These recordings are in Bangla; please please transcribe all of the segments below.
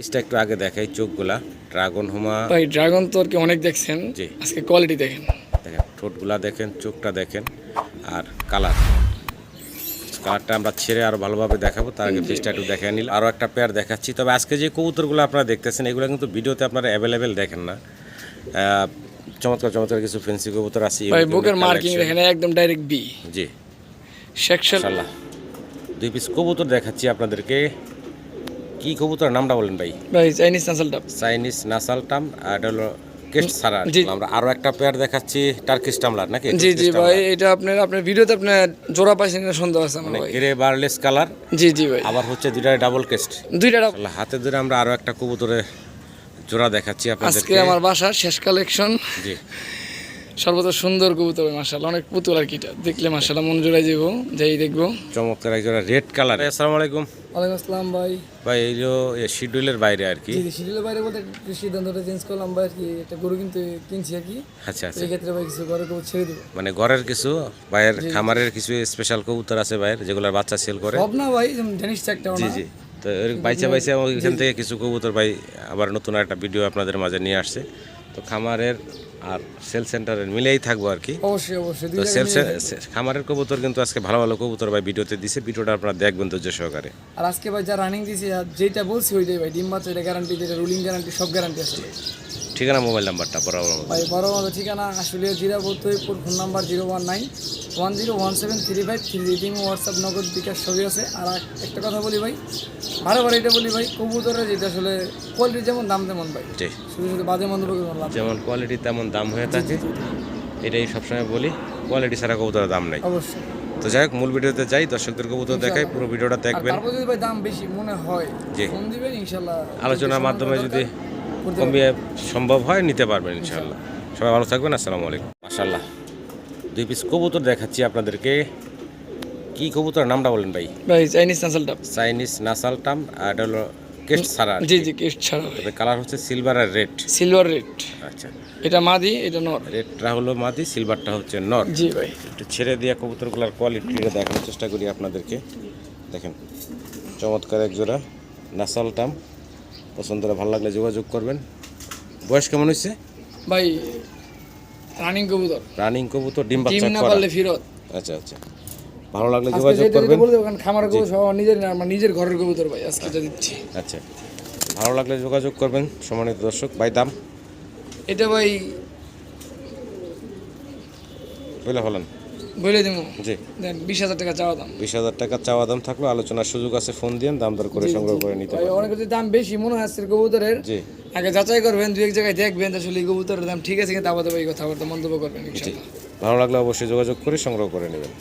এটা একটু আগে দেখাই চোখগুলা ড্রাগন হোমা। ভাই ড্রাগন তো আর কি অনেক দেখছেন, জি আজকে কোয়ালিটি দেখেন। দেখেন ঠোঁটগুলা দেখেন, চোখটা দেখেন, আর কালারটা আমরা ছেড়ে আরো ভালোভাবে দেখাবো। তার আগে ফেসটা একটু দেখে নিল। আরো একটা পেয়ার দেখাচ্ছি। তবে আজকে যে কবুতরগুলো আপনারা দেখতেছেন এগুলো কিন্তু ভিডিওতে আপনারা অ্যাভেলেবেল দেখেন না। চমৎকার চমৎকার কিছু ফেন্সি কবুতর আছে ভাই বুকের মার্কিং দেখেন একদম ডাইরেক্ট বি। জি সেকশন মাশাআল্লাহ। দুই পিস কবুতর দেখাচ্ছি আপনাদেরকে। কি কবুতর নামটা বলেন ভাই? ভাই চাইনিজ নাসাল ডাব। চাইনিজ নাসাল টাম আর এটা হলো কেস্ট ছাড়া। জি। আমরা আরো একটা পেয়ার দেখাচ্ছি টার্কিশ টামলার নাকি? জি জি ভাই, এটা আপনার ভিডিওতে আপনি জোড়া পাইছেন কিনা সন্দেহ আছে আমার মানে ভাই। Grey বারলেস colour. জি জি ভাই, আবার হচ্ছে দুইটা ডাবল কেস্ট। দুইটা ডাব। হাতে ধরে আমরা আরো একটা কবুতরের জোড়া দেখাচ্ছি আজকে আপনাদেরকে। আমার বাসার শেষ কালেকশন। জি সর্বত সুন্দর কবুতর মাশাআল্লাহ, অনেক পুতুল আর কিটা দেখলে মাশাআল্লাহ মন জোড়াই যাব, যাই দেখবো। চমৎকার এক জোড়া রেড কালার। আসসালামু আলাইকুম ওয়ালাইকুম আসসালাম ভাই। ভাই। এই যে শিডিউলের বাইরে আর কি। জি শিডিউলের বাইরে বলতে একটু সিদ্ধান্তটা চেঞ্জ করলাম ভাই, আর কি একটা গরু কিনছি আর কি। আচ্ছা আচ্ছা, এই ক্ষেত্রে ভাই কিছু ঘরে কবুতর ছেড়ে দেবো। মানে ঘরের কিছু ভাইয়ের খামারের কিছু স্পেশাল কবুতর আছে ভাইয়ের, যেগুলোর বাচ্চা সেল করে। সব না ভাই, যেমন জানিস একটা জি জি। তো বাইচা ওইখান থেকে কিছু কবুতর ভাই আবার নতুন একটা ভিডিও আপনাদের মাঝে নিয়ে আসছে। তো খামারের আর সেল সেন্টারের মিলেই থাকবো আর কি। অবশ্যই অবশ্যই তো খামারের কবুতর কিন্তু আজকে ভালো ভালো কবুতর ভাই ভিডিওতে দিছে। ভিডিওটা আপনারা দেখবেন ধৈর্য সহকারে। আর আজকে ভাই যা রানিং দিছি আর যেটা বলছি ওইটাই ভাই, ডিম বাচ্চা এটা গ্যারান্টি, যেটা রুলিং গ্যারান্টি, সব গ্যারান্টি আছে। ঠিকানা মোবাইল নাম্বারটা বরাবর ভাই বড় মতো ঠিকানা আসলে জিরা বৌদ্ধপুর, ফোন নাম্বার 01910135333। হোয়াটসঅ্যাপ, নগদ, বিকাশ সবই আছে। আর একটা কথা বলি ভাই, বারে এটা বলি ভাই, কবুতরের যেটা আসলে কোয়ালিটি যেমন দাম তেমন ভাই, শুধু শুধু বাজে মন্তব্য করে লাভ নেই। যেমন কোয়ালিটি তেমন দাম হয়ে থাকে, এটাই সবসময় বলি। কোয়ালিটি ছাড়া কবুতরের দাম নাই। অবশ্যই। তো যাই হোক, মূল ভিডিওতে যাই, দর্শকদের কবুতর দেখাই, পুরো ভিডিওটা দেখবেন। তারপর যদি ভাই দাম বেশি মনে হয় ফোন দিবেন, ইনশাআল্লাহ আলোচনার মাধ্যমে যদি কমিয়ে সম্ভব হয় নিতে পারবেন ইনশাআল্লাহ। সবাই ভালো থাকবেন। আসসালামু আলাইকুম। মাশাআল্লাহ, দুই পিস কবুতর দেখাচ্ছি আপনাদেরকে। কি কবুতর নামটা বলেন ভাই? ভাই চাইনিজ নাসাল ডাব। চাইনিজ নাসাল টাম আর এটা হলো কেস্ট ছাড়া। জি জি, কেস্ট ছাড়া। তবে কালার হচ্ছে সিলভার আর রেড। Silver red. আচ্ছা, এটা মাদি, এটা নর। রেডটা হলো মাদি, সিলভারটা হচ্ছে নর। জি ভাই। একটু ছেড়ে দিয়ে কবুতরগুলোর কোয়ালিটিটা দেখানোর চেষ্টা করি আপনাদেরকে। দেখেন চমৎকার এক জোড়া নাসাল টাম। পছন্দ হলে ভালো লাগলে যোগাযোগ করবেন। বয়স কেমন হয়েছে ভাই? রানিং কবুতর। রানিং কবুতর, ডিম বাচ্চা না করা। পারলে ফিরত। আচ্ছা আচ্ছা, ভালো লাগলে যোগাযোগ করবেন। খামারের কবুতর সব আমার নিজের ঘরের কবুতর ভাই, আজকে যা দিচ্ছি। আচ্ছা, ভালো লাগলে যোগাযোগ করবেন সম্মানিত দর্শক। ভাই দাম এটা ভাই বলে হলেন? বলে দেবো। জি, 20,000 টাকা চাওয়া দাম। 20,000 টাকা চাওয়া দাম থাকলো, আলোচনার সুযোগ আছে। ফোন দিয়ে দাম দর করে সংগ্রহ করে নিতে ভাই পারবেন। অনেক যদি দাম বেশি মনে হয় আজকের কবুতরের, জি, আগে যাচাই করবেন, দুই এক জায়গায় দেখবেন আসলে এই কবুতরের দাম ঠিক আছে কিনা, তারপরে ভাই কথাবার্তা মন্তব্য করবেন জি, ইনশাআল্লাহ। ভালো লাগলে অবশ্যই যোগাযোগ করে সংগ্রহ করে নেবেন।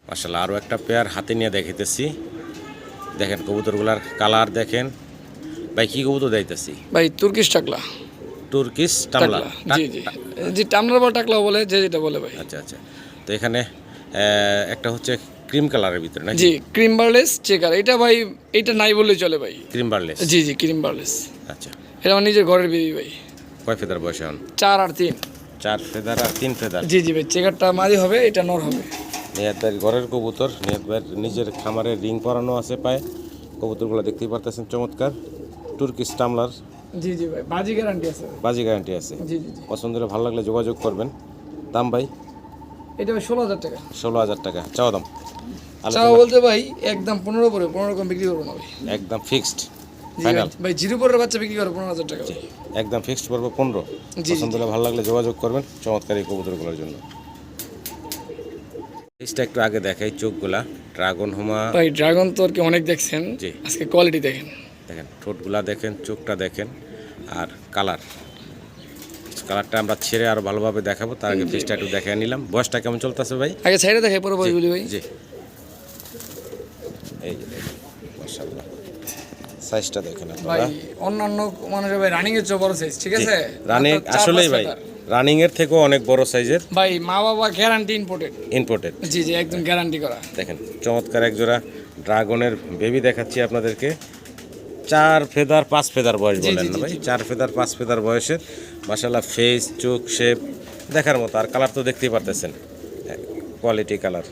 মাশাআল্লাহ, আরও একটা পেয়ার হাতে নিয়ে দেখাইতেছি। দেখেন কবুতরগুলার কালার দেখেন ভাই। কি কবুতর দিতেছি ভাই? তুর্কিশ টাকলা। তুর্কিশ টামলা। জি জি জি, টামলার বা টাকলা বলে, যে যেটা বলে ভাই। আচ্ছা আচ্ছা, তো এখানে একটা হচ্ছে ক্রিম কালারের ভিতরে নাকি? জি, ক্রিম বার্লেস চেকার। এটা ভাই, এটা নাই বললেই চলে ভাই। ক্রিম বারলেস। জি জি, ক্রিম বার্লেস। আচ্ছা, এটা আমার নিজের ঘরের বেবি ভাই। কয় ফেদার বয়স এখন? 4 আর 3। 4 ফেদার আর 3 ফেদার। জি জি ভাই, চেকারটা মাদি হবে, এটা নর হবে। নিয়াত ভাইয়ের ঘরের কবুতর। নিয়াত ভাইয়ের নিজের খামারে রিং পরানো আছে পায়ে। কবুতরগুলো দেখতেই পারতেছেন, চমৎকার তুর্কিশ টামলার। জি জি ভাই, বাজি গ্যারান্টি আছে। বাজি গ্যারান্টি আছে। জি জি জি। পছন্দ হলে ভালো লাগলে যোগাযোগ করবেন। দাম ভাই? এটা ভাই 16,000 টাকা। 16,000 টাকা চাওয়া দাম। চাও বলতে ভাই একদম 15 পরে, 15 কম বিক্রি করবো না ভাই। একদম ফিক্সড জি ফাইনাল ভাই, জিরো পরের বাচ্চা বিক্রি করে 15,000 টাকা ভাই। একদম ফিক্সড পড়বে 15। জি, পছন্দ হলে ভালো লাগলে যোগাযোগ করবেন চমৎকার এই কবুতরগুলোর জন্য। এটা একটু আগে দেখাই চোখগুলা ড্রাগন হোমা। ভাই ড্রাগন তো আর কি অনেক দেখছেন, জি আজকে কোয়ালিটি দেখেন। দেখেন ঠোঁটগুলা দেখেন, চোখটা দেখেন, আর কালারটা আমরা ছেড়ে আরো ভালোভাবে দেখাবো। তার আগে ফেসটা একটু দেখে নিলাম। বয়সটা কেমন চলতেছে ভাই? আগে ছাইড়ে দেখে পরে বই বলি ভাই। জি, এই যে দেখেন মাশাআল্লাহ, সাইজটা দেখেন ভাই। আপনারা। অন্যান্য মানুষের ভাই রানিং এর চেয়ে বড় সাইজ, ঠিক আছে? রানিং আসলেই ভাই রানিং এর থেকেও অনেক বড় সাইজের। ভাই মা বাবা গ্যারান্টি ইম্পোর্টেড। জি জি, একদম গ্যারান্টি করা। দেখেন চমৎকার এক জোড়া ড্রাগনের বেবি দেখাচ্ছি আপনাদেরকে। 4 ফেদার 5 ফেদার বয়স বলেন না ভাই? 4 ফেদার 5 ফেদার বয়সের। মাশাআল্লাহ, ফেস, চোখ, শেপ দেখার মতো। আর কালার তো দেখতেই পারতেছেন, কোয়ালিটি কালার।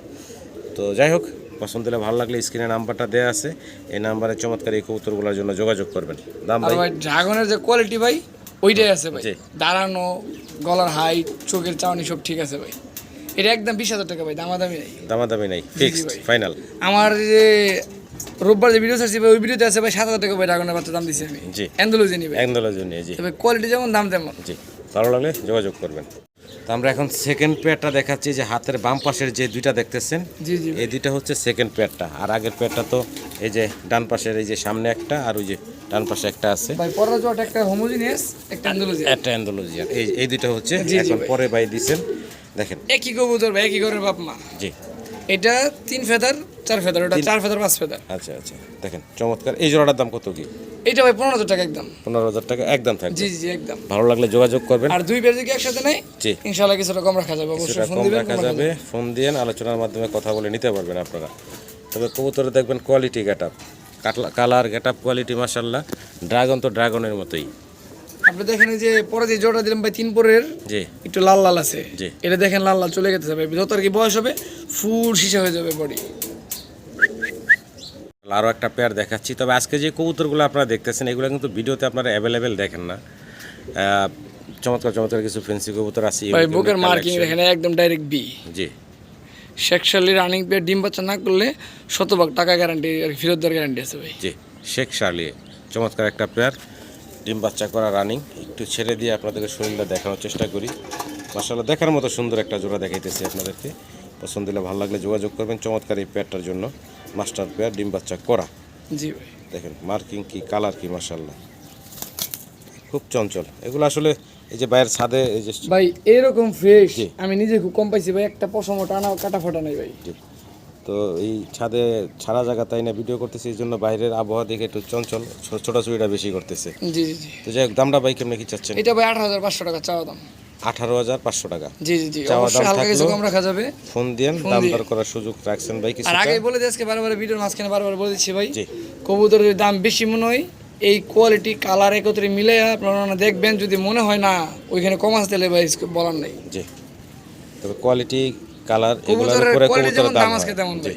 তো যাই হোক, পছন্দ হলে ভালো লাগলে স্ক্রিনে নাম্বারটা দেওয়া আছে, এই নাম্বারে চমৎকার এই কবুতরগুলোর জন্য যোগাযোগ করবেন। দাম আর ভাই? ভাই ড্রাগনের যে কোয়ালিটি ভাই ওইটাই আছে ভাই, জি। দাঁড়ানো, গলার হাইট, চোখের চাউনি সব ঠিক আছে ভাই। এটা একদম 20,000 টাকা ভাই, দামাদামি নেই। দামাদামি নাই, জি ফিক্সড ভাই। ফাইনাল। আমার যে রোববার যে ভিডিও ছাড়ছি ভাই, ওই ভিডিওতে আছে ভাই 7,000 টাকা ভাই ড্রাগনের বাচ্চা দাম দিছি আমি। জি। অ্যান্ডালুজি নিবে, একদলের জন্য জি তবে কোয়ালিটি যেমন দাম তেমন। জি, ভালো লাগলে যোগাযোগ করবেন। তো আমরা এখন সেকেন্ড পেয়ারটা দেখাচ্ছি, যে হাতের বাম পাশের যে দুইটা দেখতেছেন, জি জি এই দুইটা হচ্ছে সেকেন্ড পেয়ারটা। আর আগের পেয়ারটা তো এই যে ডান পাশের এই যে সামনে একটা, আর ওই যে ডান পাশে একটা আছে, ভাই পরের জোড়াটা একটা হোমোজিনিয়াস, একটা অ্যান্ডালুজি। একটা অ্যান্ডালুজিয়ান। এই দুইটা হচ্ছে জি, জি এখন ভাই। পরে বাই দিছেন, দেখেন। একই কবুতর ভাই, একই ঘরের বাপ মা। জি, এটা 3 ফেদার 4 ফেদার, ওটা 4 ফেদার 5 ফেদার। আচ্ছা আচ্ছা, দেখেন চমৎকার। এই জোড়াটার দাম কত কি? এটা ভাই 15,000 টাকা একদম। 15,000 টাকা একদম থাকবে। জি জি একদম। ভালো লাগলে যোগাযোগ করবেন। আর দুই পেয়ার যদি একসাথে নেই, জি, ইনশাআল্লাহ কিছুটা কম রাখা যাবে। সেটা অবশ্যই ফোন কম দিবেন, রাখা যাবে, ফোন দিয়ে আলোচনার মাধ্যমে কথা বলে নিতে পারবেন আপনারা। তবে কবুতরে দেখবেন quality, get up, colour, get up, quality মাশাআল্লাহ। ড্রাগন তো ড্রাগনের মতোই। আপনি দেখেন এই যে পরে যে জোড়া দিলাম ভাই 3 পরের, জি একটু লাল লাল আছে, জি। এটা দেখেন লাল লাল চলে গেছে ভাই, যত আর কি বয়স হবে ফুল শীষা হয়ে যাবে বডি। আরও একটা পেয়ার দেখাচ্ছি। তবে আজকে যে কবুতরগুলো আপনারা দেখতেছেন, এগুলো কিন্তু ভিডিওতে আপনারা অ্যাভেলেবেল দেখেন না। চমৎকার চমৎকার কিছু ফেন্সি কবুতর আছে ভাই বুকের মার্কিং দেখেন একদম ডাইরেক্ট বি। জি, শেখশালি রানিং পেয়ার, ডিম বাচ্চা না করলে 100% টাকা গ্যারান্টি আর ফেরত দেওয়ার গ্যারান্টি আছে ভাই। জি, শেখ শার্লি, চমৎকার একটা পেয়ার, ডিম বাচ্চা করা রানিং। একটু ছেড়ে দিয়ে আপনাদেরকে শরীরটা দেখানোর চেষ্টা করি। মাশাআল্লাহ, দেখার মতো সুন্দর একটা জোড়া দেখাইতেছি আপনাদেরকে। পছন্দ হলে ভালো লাগলে যোগাযোগ করবেন চমৎকার এই পেয়ারটার জন্য। মাস্টার পেয়ার, ডিম বাচ্চা করা। জি ভাই। দেখেন মার্কিং কি, কালার কি, মাশাআল্লাহ খুব চঞ্চল। এগুলো আসলে এই যে বাইরের ছাদে এই যে ভাই এরকম ফ্রেশ জি। আমি নিজে খুব কম পাইছি ভাই, একটা পশম টানা কাটা ফাটা নাই ভাই। জি। তো এই ছাদে ছাড়া জায়গা তাই না ভিডিও করতেছি, এই জন্য বাইরের আবহাওয়া দেখে একটু চঞ্চল, ছোটাছুটিটা বেশি করতেছে। জি জি জি। তো যাই হোক, দামটা ভাই কেমনি কি চাচ্ছেন? এটা ভাই 8,500 টাকা চাওয়া দাম। 18,500 টাকা। জি জি জি, চাওয়া অবশ্যই দাম হালকা কিছু থাকলেও কম রাখা যাবে। ফোন দিয়েন, ফোন দাম দিয়ে। দর করার সুযোগ রাখছেন ভাই আর কিছুটা। আগে বলে দিই, আজকে বারবার ভিডিওর মাঝখানে বারবার বলে দিচ্ছি ভাই, জি কবুতরের দাম বেশি মনে হয়, এই কোয়ালিটি কালার একত্রে মিলে আপনারা দেখবেন, যদি মনে হয় না ওইখানে কম আসতে ভাই বলার নাই। জি, তবে কোয়ালিটি, কালার এগুলোর কবুতরের উপরে কোয়ালিটি কবুতরের যেমন দাম দাম আজকে হয়। তেমন জি, ভাই।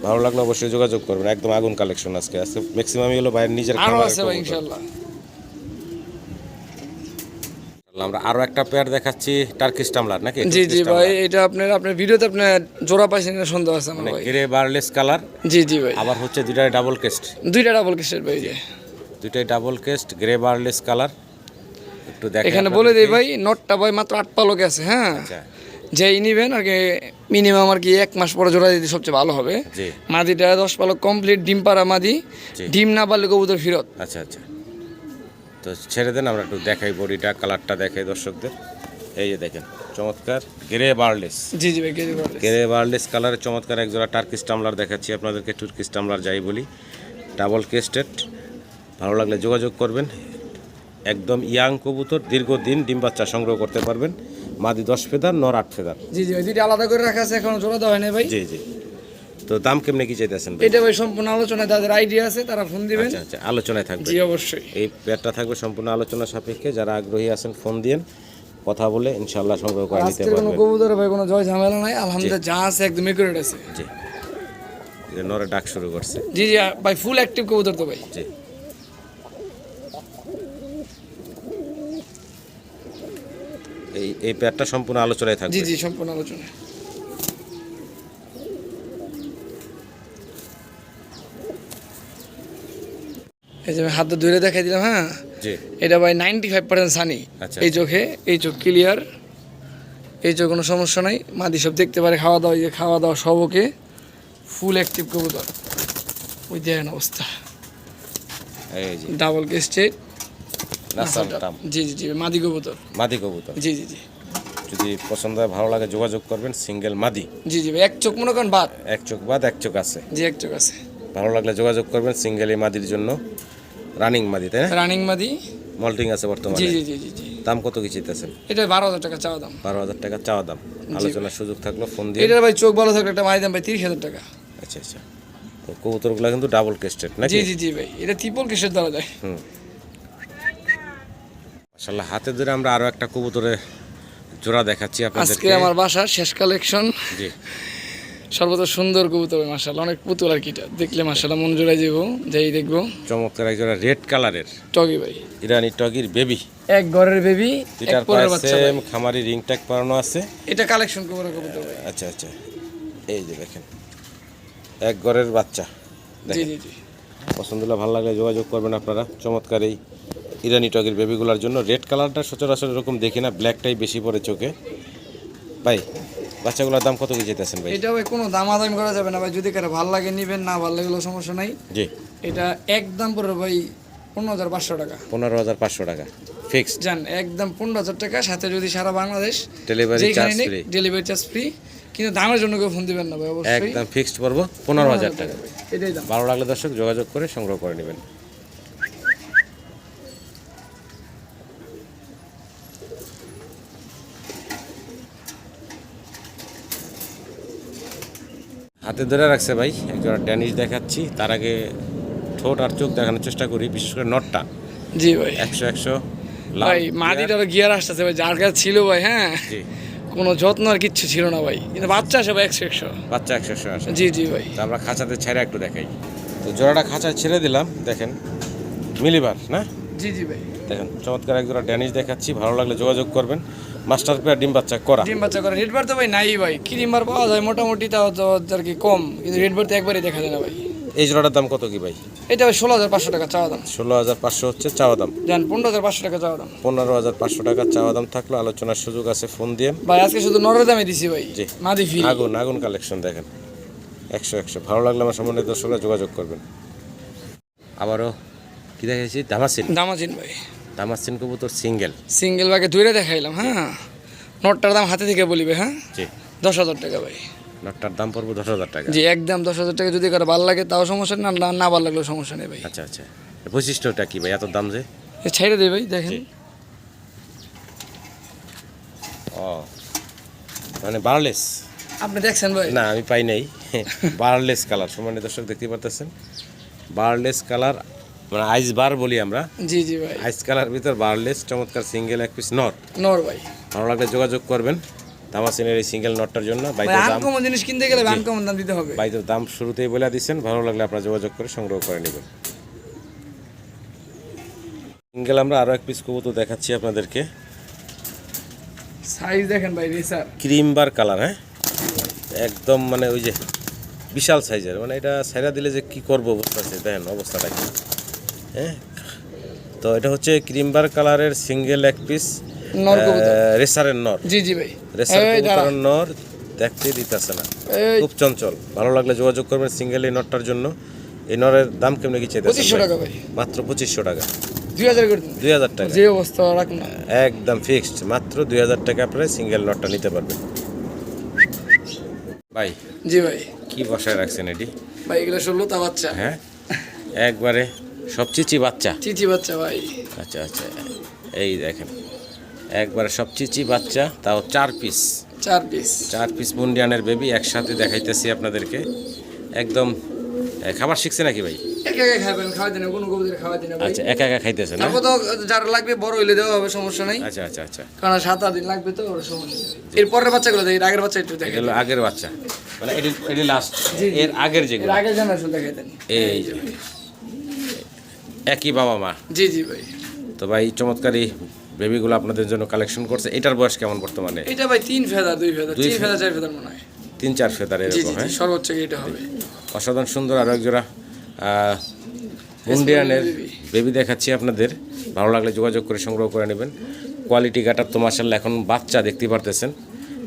ভালো লাগলে অবশ্যই যোগাযোগ করবেন। একদম আগুন কালেকশন আজকে আছে, ম্যাক্সিমামই হলো বাইরের নিজের আরো খামারের আছে ভাই কবুতর। ইনশাআল্লাহ। আমরা আরো একটা পেয়ার দেখাচ্ছি, টার্কিশ টামলার নাকি? জি জি ভাই, এটা আপনার ভিডিওতে আপনার জোড়া পাইছেন কিনা সন্দেহ আছে আমার ভাই। গ্রে বারলেস কালার, জি জি ভাই, আবার হচ্ছে দুইটাই ডাবল কেস্ট, দুইটা ডাবল কেসের ভাই। যে দুইটাই ডাবল কেস্ট, গ্রে বারলেস কালার। একটু দেখেন এখানে বলে দেই ভাই, নটটা ভাই মাত্র 8 পালকে আছে। হ্যাঁ, আচ্ছা, যেই নিবেন আর কি মিনিমাম আর কি 1 মাস পরে জোড়া দিতে সবচেয়ে ভালো হবে। জি মাদিটা 10 পালক কমপ্লিট, ডিম পাড়া মাদি, জি। ডিম না পারলে কবুতর ফেরত। আচ্ছা আচ্ছা, তো ছেড়ে দেন, আমরা একটু দেখাই বডিটা, কালারটা দেখাই দর্শকদের। এই যে দেখেন চমৎকার গ্রে বারলেস, জি জি ভাই, কেজি বলে। গ্রে বারলেস কালারের চমৎকার একজোড়া টার্কিশ টামলার দেখাচ্ছি আপনাদেরকে। টার্কিশ টামলার যাই বলি, ডাবল কেস্টেড। ভালো লাগলে যোগাযোগ করবেন। একদম ইয়াং কবুতর, দীর্ঘদিন ডিম বাচ্চা সংগ্রহ করতে পারবেন। মাদি 10 ফেদার, নর 8 ফেদার। জি জি ভাই, দুইটা আলাদা করে রাখা আছে, এখনো জোড়া দেওয়া হয় না ভাই। জি জি, তো দাম কেমনে কি চাইতেছেন ভাই? এটা ভাই সম্পূর্ণ আলোচনায় যাদের আইডিয়া আছে তারা ফোন দিবেন। আচ্ছা আচ্ছা, আলোচনায় থাকবে। জি অবশ্যই। এই পেয়ারটা থাকবে সম্পূর্ণ আলোচনা সাপেক্ষে। যারা আগ্রহী আছেন ফোন দিয়েন, কথা বলে ইনশাআল্লাহ সংগ্রহ করে নিতে আজকের কোনো পারবেন। কবুতরে ভাই কোনো জয় ঝামেলা নাই, আলহামদুলিল্লাহ যা আছে একদম একুরেট আছে। জি, যে নরে ডাক শুরু করছে। জি জি ভাই, ফুল অ্যাক্টিভ কবুতর তো ভাই। জি, এই পেয়ারটা সম্পূর্ণ আলোচনায় থাকবে। জি জি, সম্পূর্ণ আলোচনা। এই যে আমি হাতটা ধরে দেখাই দিলাম। হ্যাঁ, জি, এটা ভাই 95% সানি। আচ্ছা, এই চোখে, এই চোখ ক্লিয়ার, এই চোখ কোনো সমস্যা নাই, মাদি সব দেখতে পারে, খাওয়া দাওয়া, এই যে খাওয়া দাওয়া সব ওকে, ফুল অ্যাক্টিভ কবুতর। ওই দেখেন অবস্থা, এই যে ডাবল কেস্টেড। নাসাল টাম, জি জি জি, মাদি কবুতর। মাদি কবুতর। জি জি জি যদি পছন্দ হয়, ভালো লাগে, যোগাযোগ করবেন। সিঙ্গেল মাদি, জি জি ভাই, এক চোখ মনে করেন বাদ। এক চোখ বাদ, এক চোখ আছে। জি, এক চোখ আছে। ভালো লাগলে যোগাযোগ করবেন। সিঙ্গেল এই মাদির জন্য, রানিং মাদি তাই না? রানিং মাদি। মল্টিং আছে জি বর্তমানে। জি জি জি জি। দাম কত কি চাইতেছেন? এটা 12,000 টাকা চাওয়া দাম। 12,000 টাকা চাওয়া দাম। আলোচনার সুযোগ থাকলো ফোন দিয়ে। এটার ভাই চোখ ভালো থাকলে একটা মারি দাম ভাই 30,000 টাকা। আচ্ছা আচ্ছা, তো কবুতরগুলো কিন্তু ডাবল কেস্টেড নাকি? জি জি জি ভাই, এটা ত্রিপল কিসের দ্বারা যায়। হুম, মাশাআল্লাহ। হাতে ধরে আমরা আরো একটা কবুতরের জোড়া দেখাচ্ছি আপনাদেরকে। আজকে আমার বাসার শেষ কালেকশন। জি, সর্বত সুন্দর কবুতর ভাই মাশাআল্লাহ, অনেক পুতুল আর কিটা দেখলে মাশাআল্লাহ মন জোড়াই যাবো, যাই দেখবো। চমৎকার একজোড়া রেড কালারের টগি ভাই, ইরানি টগির বেবি, এক ঘরের বেবি, এক এটার পরের বাচ্চা ভাই। সেম খামারি রিং ট্যাগ পরানো আছে। এটা কালেকশন কবুতর ভাই। আচ্ছা আচ্ছা, এই যে দেখেন এক ঘরের বাচ্চা। জি জি জি। পছন্দ হলে ভালো লাগলে যোগাযোগ করবেন আপনারা। চমৎকার এই ইরানি টগির বেবিগুলোর জন্য। রেড কালারটা সচরাচর এরকম দেখি না, ব্ল্যাকটাই বেশি পড়ে চোখে। ভাই বাচ্চাগুলোর দাম কত কি যেতেছেন ভাই? এটা ভাই কোনো দামাদামি করা যাবে না ভাই, যদি কারো ভালো লাগে নিবেন, না ভালো লাগলেও সমস্যা নাই। জি, এটা একদম পড়বে ভাই 15,500 টাকা। 15,500 টাকা ফিক্সড। জান একদম 15,000 টাকা, সাথে যদি সারা Bangladesh delivery charge free. Delivery charge free, কিন্তু দামের জন্য কেউ ফোন দিবেন না ভাই, অবশ্যই একদম ফিক্সড পড়বো 15,000 টাকা। এটাই দাম। ভালো লাগলে দর্শক যোগাযোগ করে সংগ্রহ করে নেবেন। হাতে ধরে রাখছে ভাই একজোড়া ড্যানিশ দেখাচ্ছি। তার আগে ঠোঁট আর চোখ দেখানোর চেষ্টা করি, বিশেষ করে নটটা। জি ভাই। 100 লাল ভাই মাদিটারও গিয়ার আসতেছে ভাই, যার কাছে ছিল ভাই, হ্যাঁ জি, কোনো যত্ন আর কিচ্ছু ছিল না ভাই, কিন্তু বাচ্চা আসে ভাই 100। বাচ্চা 100 আসে। জি জি ভাই। তো আমরা খাঁচাতে ছেড়ে একটু দেখাই। তো জোড়াটা খাঁচায় ছেড়ে দিলাম, দেখেন মিলিবার না? জি জি ভাই। দেখেন চমৎকার এক জোড়া ড্যানিশ দেখাচ্ছি, ভালো লাগলে যোগাযোগ করবেন। মাস্টার পেয়ার ডিম বাচ্চা করা। ডিম বাচ্চা করে রেড বার তো ভাই নাই ভাই, ক্রিম বার পাওয়া যায় মোটামুটি, তাও তো আর কি কম, কিন্তু রেড বার তো একবারই দেখা যায় না ভাই। এই জোড়াটার দাম কত কি ভাই? এটা ভাই 16,500 টাকা চাওয়া দাম। 16,500 হচ্ছে চাওয়া দাম। জান 15,500 টাকা চাওয়া দাম। 15,500 টাকা চাওয়া দাম থাকলো, আলোচনার সুযোগ আছে, ফোন দিয়ে। ভাই আজকে শুধু নরের দামে দিছি ভাই, জি, মাদি ফ্রি। আগুন আগুন কালেকশন দেখেন 100 ভালো লাগলে আমার সম্বন্ধে দর্শকরা যোগাযোগ করবেন। আবারও কি দেখেছি? দামাসিন। দামাজিন ভাই, দামাসিন কবুতর সিঙ্গেল। সিঙ্গেল বাগে দূরে দেখাইলাম। হ্যাঁ, নোটটার দাম হাতে থেকে বলিবে। হ্যাঁ, জি, 10,000 টাকা ভাই। নটটার দাম পড়বো 10,000 টাকা। জি একদম 10,000 টাকা, যদি কারো ভালো লাগে তাও সমস্যা না, না ভালো লাগলেও সমস্যা নেই ভাই। আচ্ছা আচ্ছা, বৈশিষ্ট্যটা কি ভাই এত দাম যে? এ ছেড়ে দেই ভাই, দেখেন। ও মানে বারলেস? আপনি দেখছেন ভাই? না আমি পাই নাই। বারলেস কালার, সম্মানিত দর্শক দেখতে পারতেছেন, বারলেস কালার, মানে আইস বার বলি আমরা। জি জি ভাই। আইস কালার ভিতর বারলেস, চমৎকার সিঙ্গেল এক পিস নট। নর ভাই। ভালো লাগলে যোগাযোগ করবেন দামাসিনের এই সিঙ্গেল নটটার জন্য। ভাই বাইতের দাম, আনকমন জিনিস কিনতে গেলে আনকমন দাম দিতে হবে। বাইতের দাম শুরুতেই বলে দিচ্ছেন, ভালো লাগলে আপনারা যোগাযোগ করে সংগ্রহ করে নেবেন। সিঙ্গেল আমরা আরও এক পিস কবুতর দেখাচ্ছি আপনাদেরকে। সাইজ দেখেন ভাই, রেসার ক্রিম বার কালার, হ্যাঁ একদম মানে ওই যে বিশাল সাইজের, মানে এটা ছাইরা দিলে যে কি করবো বুঝতে পারছি, দেখেন অবস্থাটা কি। হ্যাঁ, তো এটা হচ্ছে ক্রিম বার কালারের সিঙ্গেল এক পিস নর কবুতর। রেসারের নর। জি জি ভাই। রেসার এই দাঁড়া। কবুতরের নর দেখতে দিতেছে না, এই খুব চঞ্চল। ভালো লাগলে যোগাযোগ করবেন সিঙ্গেল এই নটটার জন্য। এই নরের দাম কেমন কি চাইতেছেন? 2500 টাকা ভাই। মাত্র 2500 টাকা। 2000 করে দিন। 2000 টাকা যে অবস্থা রাখ না। একদম ফিক্সড, মাত্র 2000 টাকা আপনারা সিঙ্গেল নটটা নিতে পারবেন। ভাই জি ভাই। কি বসায় রাখছেন এটি? ভাই এগুলো 16টা বাচ্চা। হ্যাঁ একবারে সব চিচি বাচ্চা। চিচি বাচ্চা ভাই। আচ্ছা আচ্ছা, এই দেখেন একবারে সব চিচি বাচ্চা, তাও 4 পিস। 4 পিস। 4 পিস মুন্ডিয়ানের বেবি একসাথে দেখাইতেছি আপনাদেরকে। একদম খাবার শিখছে নাকি ভাই? একা একা খাবেন, খাওয়া দিন, কোনো কবুতর খাওয়া দিন ভাই। আচ্ছা একা একা খাইতেছে না? তারপর তো যার লাগবে বড় হইলে দেওয়া হবে, সমস্যা নাই। আচ্ছা আচ্ছা আচ্ছা, কারণ 7-8 দিন লাগবে তো, ওর সমস্যা নেই। এর পরের বাচ্চাগুলো দেখেন, আগের বাচ্চা একটু এটা দেখেন। হলো আগের বাচ্চা, মানে এটি লাস্ট, এর আগের এর যেগুলো আগের জেনারেশন দেখাই দেন। এই যে একই বাবা মা। জি জি ভাই। তো ভাই চমৎকার এই বেবিগুলো আপনাদের জন্য কালেকশন করছে। এটার বয়স কেমন বর্তমানে? এটা ভাই 3 ফেদার 2 ফেদার, 2 3 ফেদার 4 ফেদার মনে হয়। 3-4 ফেদার জি এরকম। জি হ্যাঁ সর্বোচ্চ এটা হবে। অসাধারণ সুন্দর আরো এক জোড়া মুন্ডিয়ানের বেবি দেখাচ্ছি আপনাদের। ভালো লাগলে যোগাযোগ করে সংগ্রহ করে নেবেন। কোয়ালিটি গাটার তো মাশাআল্লাহ এখন বাচ্চা দেখতে পারতেছেন।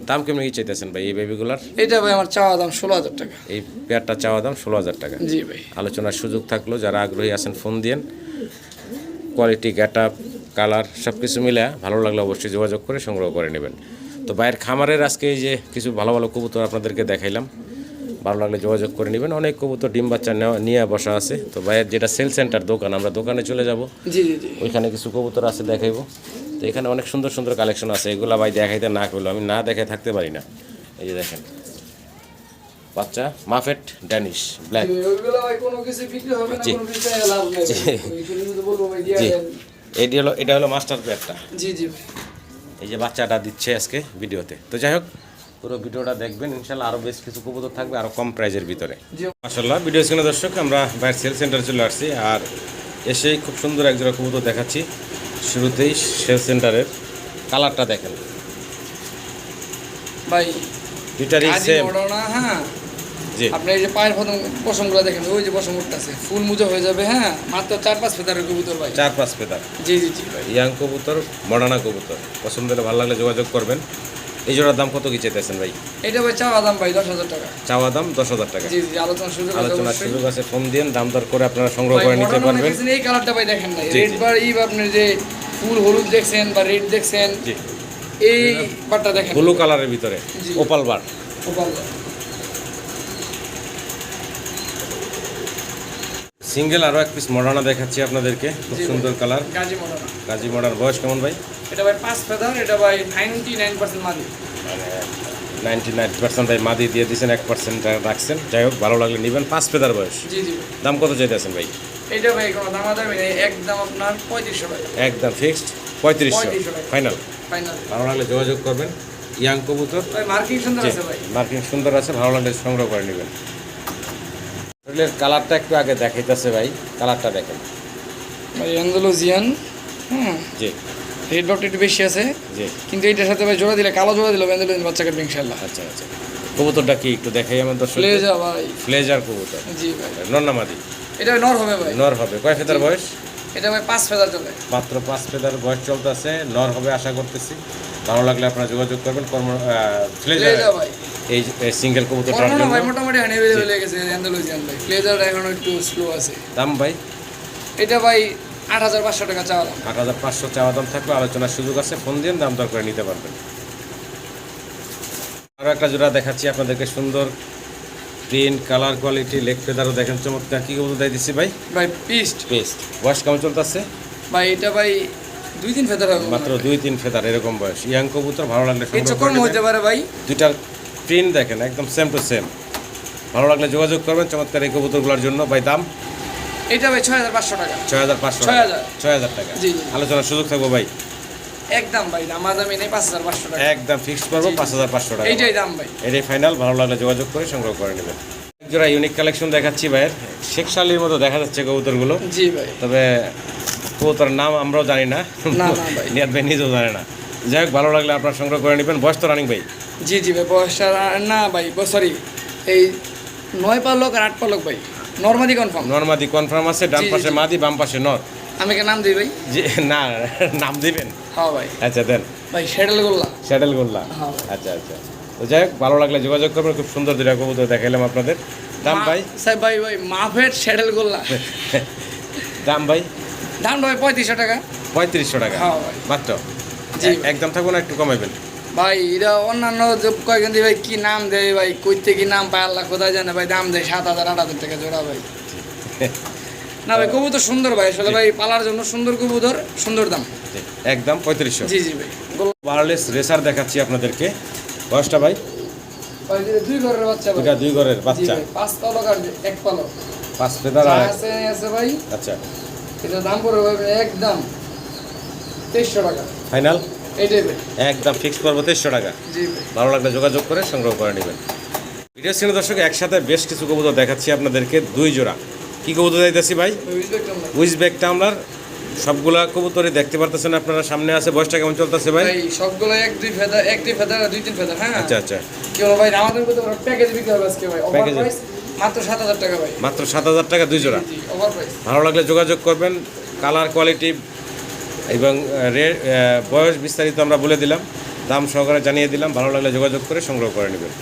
দাম কেমন কি চাইতেছেন ভাই এই বেবিগুলার? এটা ভাই আমার চাওয়া দাম 16,000 টাকা। এই পেয়ারটা চাওয়া দাম 16,000 টাকা। জি ভাই। আলোচনার সুযোগ থাকলো, যারা আগ্রহী আছেন ফোন দিয়েন। কোয়ালিটি গেটআপ কালার সব কিছু মিলে ভালো লাগলে অবশ্যই যোগাযোগ করে সংগ্রহ করে নেবেন। তো ভাইয়ের খামারের আজকে এই যে কিছু ভালো ভালো কবুতর আপনাদেরকে দেখাইলাম, ভালো লাগলে যোগাযোগ করে নেবেন। অনেক কবুতর ডিম বাচ্চা নিয়ে বসা আছে। তো ভাইয়ের যেটা সেল সেন্টার দোকান, আমরা দোকানে চলে যাব, জি জি জি। ওইখানে কিছু কবুতর আছে দেখাইবো। তো এখানে অনেক সুন্দর সুন্দর কালেকশন আছে, এগুলো ভাই দেখাইতে না করলো আমি না দেখে থাকতে পারি না। এই যে দেখেন বাচ্চা মাফেট ড্যানিশ ব্ল্যাক। ওইগুলো ভাই কোনো কিছু বিক্রি হবে না, কোনো কিছু লাভ নেই। ওইগুলো যদি বলবো ভাই দিয়া জি, দেন। এটা হলো মাস্টার পেয়ারটা। জি জি ভাই। এই যে বাচ্চাটা দিচ্ছে আজকে ভিডিওতে। তো যাই হোক পুরো ভিডিওটা দেখবেন, ইনশাল্লাহ আরও বেশ কিছু কবুতর থাকবে আরও কম প্রাইজের ভিতরে। জি মাশাআল্লাহ, ভিডিও স্ক্রিনে দর্শক আমরা বাইরের সেল সেন্টারে চলে আসছি, আর এসেই খুব সুন্দর একজোড়া কবুতর দেখাচ্ছি। শুরুতেই সেল সেন্টারের কালারটা দেখেন ভাই, দুইটারই কাজী সেম। বড় না, হ্যাঁ জি আপনি এই যে পায়ের প্রথম পশমগুলো দেখেন, ওই যে পশম উঠতেছে ফুল মুজো হয়ে যাবে, হ্যাঁ মাত্র 4-5 ফেদারের কবুতর ভাই। 4-5 ফেদার জি জি জি ভাই। ইয়াং কবুতর, মডার্না কবুতর, পছন্দ হলে ভালো লাগলে যোগাযোগ করবেন। এই জোড়ার দাম কত কি চাইতেছেন ভাই? এটা ভাই চাওয়া দাম ভাই 10,000 টাকা। চাওয়া দাম 10,000 টাকা। জি জি, আলোচনা সুযোগ আছে আলোচনার অবশ্যই। সুযোগ আছে, ফোন দিন, দাম দর করে আপনারা সংগ্রহ ভাই করে নিতে মডার্ন পারবেন। দেখেন এই কালারটা ভাই দেখেন না, জি, রেড জি। বার এই আপনি যে ফুল হলুদ দেখছেন বা রেড দেখছেন, জি, এই বারটা দেখেন ব্লু কালারের ভিতরে জি। ওপাল বার। ওপাল। সিঙ্গেল আরও এক পিস মডার্না দেখাচ্ছি আপনাদেরকে, খুব জি ভাই। সুন্দর colour. Gazi modern, Gazi modern, বয়স কেমন ভাই? এটা ভাই 5 ফেদার, এটা ভাই 99% মাদি। মানে 99% ভাই মাদি দিয়ে দিয়েছেন, 1% রাখছেন। যাই হোক, ভালো লাগলে নেবেন। 5 ফেদার বয়স। জি জি ভাই। দাম কত চাইতেছেন ভাই? এটা ভাই কোনো দামাদামি নেই, একদম আপনার 3500 টাকা একদম ফিক্সড 3500 3500 টাকা। ফাইনাল। ফাইনাল। ভালো লাগলে যোগাযোগ করবেন। ইয়াং কবুতর, ভাই মার্কিং সুন্দর জি, আছে ভাই। মার্কিং সুন্দর আছে, ভালো লাগলে সংগ্রহ করে নেবেন। শরীরের কালারটা একটু আগে দেখাইতেছে ভাই, কালারটা দেখেন। ভাই অ্যান্ডালুজিয়ান, হুম জি রেড ডট একটু বেশি আছে, জি, কিন্তু এটার সাথে ভাই জোড়া দিলে, কালো জোড়া দিলে অ্যান্ডালুজিয়ান বাচ্চা কাটবে ইনশাআল্লাহ। আচ্ছা আচ্ছা। কবুতরটা কি একটু দেখাই আমার দর্শক। প্লেজা ভাই। ফ্লেজার কবুতর, জি ভাই। নর না মাদি? এটা নর হবে ভাই। নর হবে। কয় ফেদার বয়স? এটা ভাই 5 ফেদার চলে। মাত্র 5 ফেদার বয়স চলতেছে, নর হবে আশা করতেছি। ভালো লাগলে আপনারা যোগাযোগ করবেন। ফ্লেজার প্লেজা ভাই। এই সিঙ্গেল কবুতরটার বর্তমানে জন্য ভাই মোটামুটি অ্যাভেলেবল হয়ে গেছে অ্যান্ডালুজিয়ান ভাই। প্লেজারটা এখন একটু স্লো আছে। দাম ভাই? এটা ভাই 8,500 টাকা চাওয়া দাম। 8,500 চাওয়া দাম থাকলে আলোচনার সুযোগ আছে, ফোন দিয়ে দাম দর করে নিতে পারবেন। আরও একটা জোড়া দেখাচ্ছি আপনাদেরকে, সুন্দর প্রিন্ট, কালার, কোয়ালিটি, লেগ ফেদারও দেখেন চমৎকার। কী কবুতর দিয়ে দিচ্ছি ভাই? ভাই পিস্ট। পেস্ট। বয়স কেমন চলতেছে? ভাই এটা ভাই 2-3 ফেদার হবে মাত্র 2-3 ফেদার এরকম বয়স। ইয়াং কবুতর, ভালো লাগলে এর সংগ্রহ চক্কর করে নেবেন। হতে পারে ভাই। দুইটার প্রিন্ট দেখেন একদম সেম টু সেম। ভালো লাগলে যোগাযোগ করবেন চমৎকার এই কবুতরগুলোর জন্য। ভাই দাম? এটা ভাই 6,500 টাকা। 6,500 6,000 6,000 টাকা। জি, জি। আলোচনার সুযোগ থাকবো ভাই? একদম ভাই দামাদামি নেই, 5,500 টাকা। একদম ফিক্সড করবো, জি, জি। 5,500 টাকা। এইটাই দাম ভাই। এটাই ফাইনাল। ভালো লাগলে যোগাযোগ করে সংগ্রহ করে নেবেন। জোড়া ইউনিক কালেকশন দেখাচ্ছি ভাইয়ের, শেখ শালির মতো দেখা যাচ্ছে কবুতরগুলো, জি ভাই। তবে কবুতরের নাম আমরাও জানি না, না, না ভাই। নিয়াদ ভাই নিজেও জানে না। যাই হোক, ভালো লাগলে আপনার সংগ্রহ করে নেবেন। বয়স তো রানিং ভাই? জি জি ভাই, বয়সটা না ভাই, সরি এই 9 পালক আর 8 পালক ভাই, নরমাদি কনফার্ম। নর্মাদি কনফার্ম আছে, ডান জি, জি, পাশে জি। মাদি, বাম পাশে নর। আমি কে নাম দিই ভাই? জি না, নাম দিবেন? হ্যাঁ ভাই। আচ্ছা দেন। ভাই শ্যাডেল গোল্লা। স্যাডেল গোল্লা। হ্যাঁ। আচ্ছা আচ্ছা। তো যাই হোক, ভালো লাগলে যোগাযোগ করবেন। খুব সুন্দর দুটা কবুতর দেখাইলাম আপনাদের। দাম ভাই? স্যার ভাই ভাই মাফেট শ্যাডেল গোল্লা। দাম ভাই? দামটা ভাই 3500 টাকা। 3500 টাকা হ্যাঁ ভাই। মাত্র? জি ভাই। একদম থাকবো না, একটু কমাইবেন? ভাই এটা অন্যান্য যে কয়েকজন দিয়ে ভাই কি নাম দেয় ভাই, কইতে কি নাম পায় আল্লাহ কোথায় জানে ভাই, দাম দেয় 7,000-8,000 টাকা জোড়া ভাই। না ভাই কবুতর সুন্দর ভাই, আসলে ভাই পালার জন্য সুন্দর কবুতর, সুন্দর দাম। জি, একদম 3500। জি জি ভাই। ওয়ারলেস রেসার দেখাচ্ছি আপনাদেরকে। বয়সটা ভাই? ভাই এটা 2 ঘরের বাচ্চা ভাই। দুটা 2 ঘরের জি বাচ্চা, ভাই, 5 পালক আর 1 পালক। 5 ফেদার যা আর আছে আছে ভাই। আচ্ছা এটা দাম পড়বে ভাই একদম 2300 টাকা। ফাইনাল? এইটাই ভাই। একদম ফিক্স করবো 2300 টাকা। জি ভাই। ভালো লাগলে যোগাযোগ করে সংগ্রহ করে নেবেন। ভিডিও স্ক্রিনে দর্শক একসাথে বেশ কিছু কবুতর দেখাচ্ছি আপনাদেরকে, 2 জোড়া। কি কবুতর দিতেছি ভাই? উইজবেক টামলার। সবগুলা কবুতরই দেখতে পারতেছেন আপনারা, সামনে আছে। বয়সটা কেমন চলতেছে ভাই? ভাই সবগুলো 1-2 ফেদার, 1-2 ফেদার আর 2-3 ফেদার। হ্যাঁ আচ্ছা আচ্ছা। কি হলো ভাই, আমাদের মধ্যে প্যাকেজ বিক্রি হবে আজকে ভাই, ওভার Package? প্রাইস মাত্র 7,000 টাকা ভাই। মাত্র 7,000 টাকা 2 জোড়া। জি ওভার প্রাইস। ভালো লাগলে যোগাযোগ করবেন। কালার, কোয়ালিটি এবং বয়স বিস্তারিত আমরা বলে দিলাম, দাম সহকারে জানিয়ে দিলাম। ভালো লাগলে যোগাযোগ করে সংগ্রহ করে নেবেন।